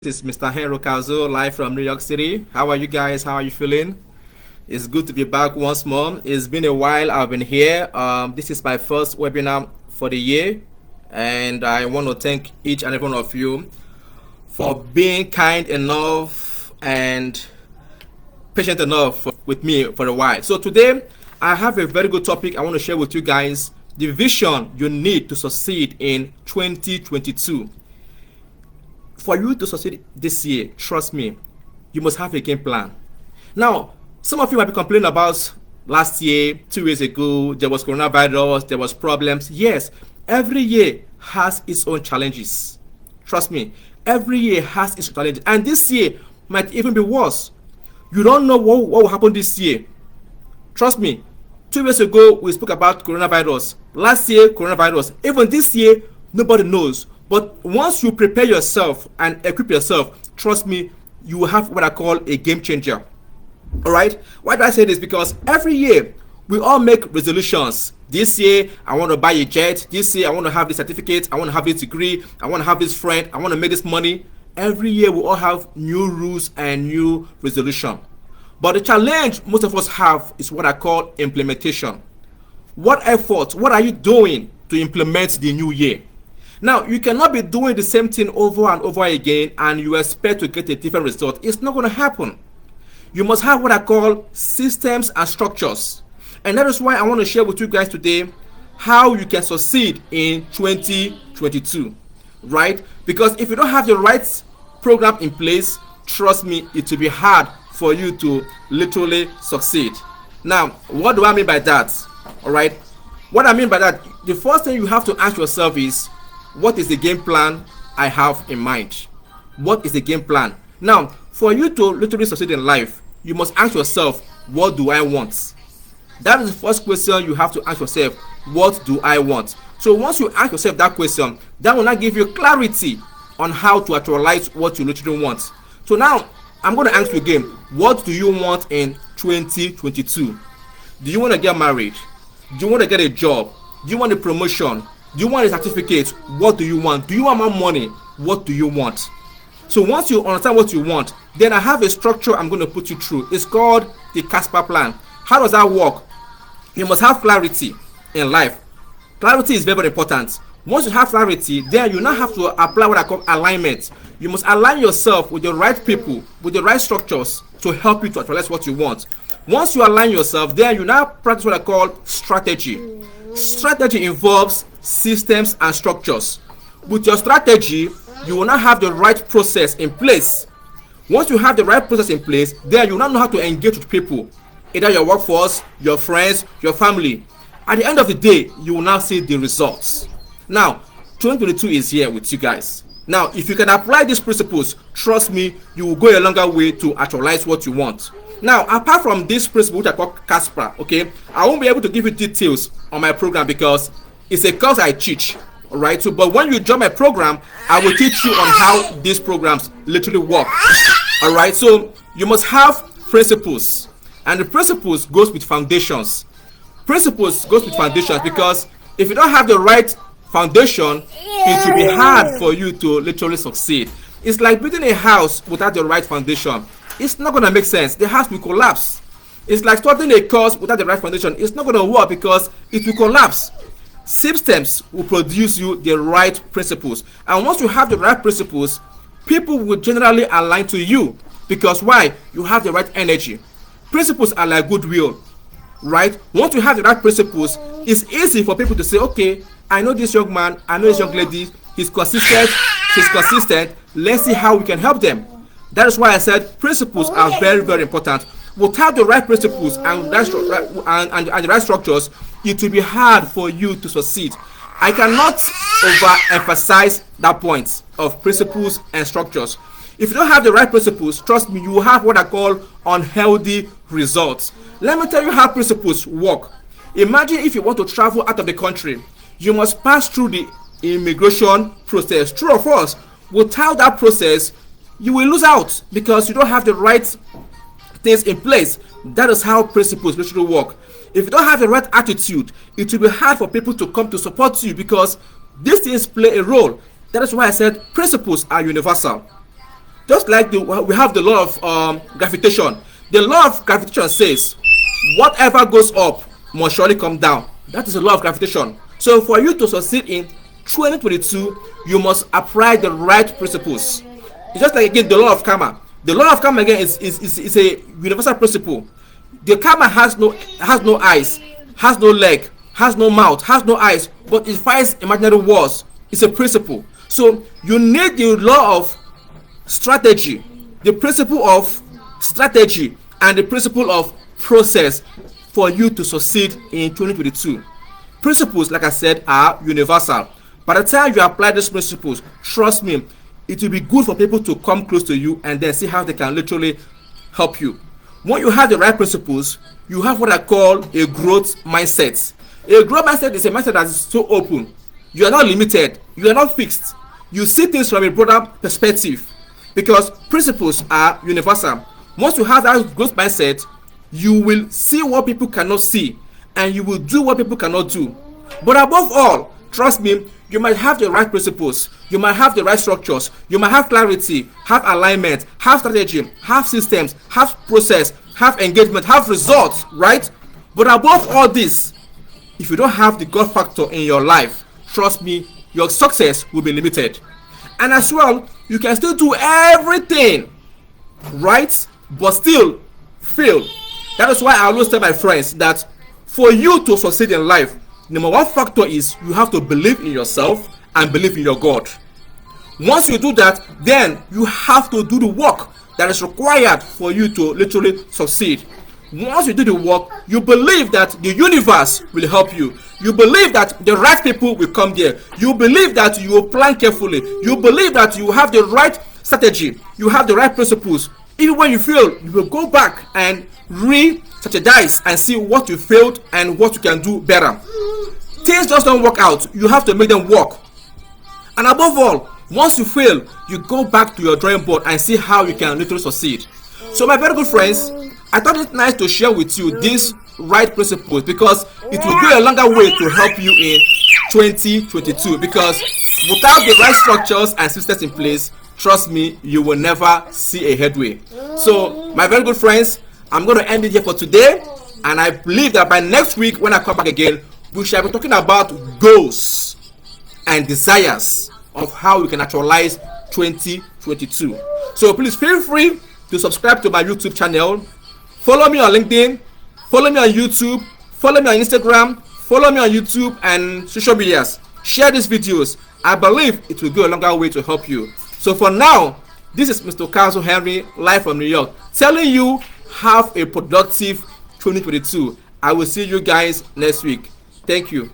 This is Mr. Ukazu, live from New York City. How are you guys? How are you feeling? It's good to be back once more. It's been a while I've been here. This is my first webinar for the year, and I want to thank each and every one of you for being kind enough and patient enough with me for a while. So today, I have a very good topic I want to share with you guys. The vision you need to succeed in 2022. For you to succeed this year, trust me, you must have a game plan. Now, some of you might be complaining about last year, 2 years ago, there was coronavirus, there was problems. Yes, every year has its own challenges. Trust me, every year has its challenges. And this year might even be worse. You don't know what will happen this year. Trust me, 2 years ago, we spoke about coronavirus. Last year, coronavirus. Even this year, nobody knows. But once you prepare yourself and equip yourself, trust me, you will have what I call a game changer. All right? Why do I say this? Because every year we all make resolutions. This year, I want to buy a jet. This year, I want to have this certificate. I want to have this degree. I want to have this friend. I want to make this money. Every year we all have new rules and new resolution. But the challenge most of us have is what I call implementation. What effort, what are you doing to implement the new year? Now, you cannot be doing the same thing over and over again and you expect to get a different result. It's not going to happen. You must have what I call systems and structures. And that is why I want to share with you guys today how you can succeed in 2022. Right? Because if you don't have the right program in place, trust me, it will be hard for you to literally succeed. Now, what do I mean by that? All right? What I mean by that, the first thing you have to ask yourself is, what is the game plan I have in mind? What is the game plan? Now, for you to literally succeed in life, you must ask yourself, what do I want? That is the first question you have to ask yourself. What do I want? So once you ask yourself that question, that will now give you clarity on how to actualize what you literally want. So now, I'm going to ask you again, what do you want in 2022? Do you want to get married? Do you want to get a job? Do you want a promotion? Do you want a certificate? What do you want? Do you want more money? What do you want? So once you understand what you want, then I have a structure I'm going to put you through. It's called the Casper plan. How does that work? You must have clarity in life. Clarity is very, very important. Once you have clarity, then you now have to apply what I call alignment. You must align yourself with the right people, with the right structures to help you to actualize what you want. Once you align yourself, then you now practice what I call strategy. Strategy involves systems and structures. With your strategy, you will now have the right process in place. Once you have the right process in place, then you now know how to engage with people, either your workforce, your friends, your family. At the end of the day, you will now see the results. Now, 2022 is here with you guys. Now, if you can apply these principles, trust me, you will go a longer way to actualize what you want. Now, apart from this principle which I call Casper, okay, I won't be able to give you details on my program because it's a course I teach. Alright, so but when you join my program, I will teach you on how these programs literally work. Alright, so you must have principles, and the principles goes with foundations. Principles goes with foundations because if you don't have the right foundation, it will be hard for you to literally succeed. It's like building a house without the right foundation. It's not going to make sense. The house will collapse. It's like starting a course without the right foundation. It's not going to work because it will collapse. Systems will produce you the right principles. And once you have the right principles, people will generally align to you. Because why? You have the right energy. Principles are like goodwill. Right? Once you have the right principles, it's easy for people to say, okay, I know this young man, I know this young lady, he's consistent, she's consistent, let's see how we can help them. That is why I said principles are very, very important. Without the right principles and the right structures, it will be hard for you to succeed. I cannot overemphasize that point of principles and structures. If you don't have the right principles, trust me, you will have what I call unhealthy results. Let me tell you how principles work. Imagine if you want to travel out of the country, you must pass through the immigration process. True or false? Without that process, you will lose out because you don't have the right things in place. That is how principles literally work. If you don't have the right attitude, it will be hard for people to come to support you because these things play a role. That is why I said principles are universal. Just like we have the law of gravitation. The law of gravitation says whatever goes up must surely come down. That is the law of gravitation. So for you to succeed in 2022, you must apply the right principles. It's just like, again, the law of karma. The law of karma, again, is a universal principle. The karma has no eyes, has no leg, has no mouth, has no eyes, but it fights imaginary wars. It's a principle. So you need the law of strategy, the principle of strategy, and the principle of process for you to succeed in 2022. Principles, like I said, are universal. By the time you apply these principles, trust me, it will be good for people to come close to you and then see how they can literally help you. When you have the right principles, you have what I call a growth mindset. A growth mindset is a mindset that is so open. You are not limited. You are not fixed. You see things from a broader perspective because principles are universal. Once you have that growth mindset, you will see what people cannot see and you will do what people cannot do. But above all, trust me, you might have the right principles, you might have the right structures, you might have clarity, have alignment, have strategy, have systems, have process, have engagement, have results, right? But above all this, if you don't have the God factor in your life, trust me, your success will be limited. And as well, you can still do everything right, but still fail. That is why I always tell my friends that for you to succeed in life, number one factor is you have to believe in yourself and believe in your God. Once you do that, then you have to do the work that is required for you to literally succeed. Once you do the work, you believe that the universe will help you. You believe that the right people will come there. You believe that you will plan carefully. You believe that you have the right strategy. You have the right principles. Even when you fail, you will go back and re-strategize and see what you failed and what you can do better. Things just don't work out. You have to make them work. And above all, once you fail, you go back to your drawing board and see how you can literally succeed. So my very good friends, I thought it nice to share with you these right principles because it will go a longer way to help you in 2022, because without the right structures and systems in place, trust me, you will never see a headway. So my very good friends, I'm going to end it here for today, and I believe that by next week when I come back again, we shall be talking about goals and desires of how we can actualize 2022. So please feel free to subscribe to my YouTube channel, follow me on LinkedIn, follow me on YouTube, follow me on Instagram, follow me on YouTube and social medias. Share these videos. I believe it will go a longer way to help you. So for now, this is Mr. Ukazu Henry, live from New York, telling you have a productive 2022. I will see you guys next week. Thank you.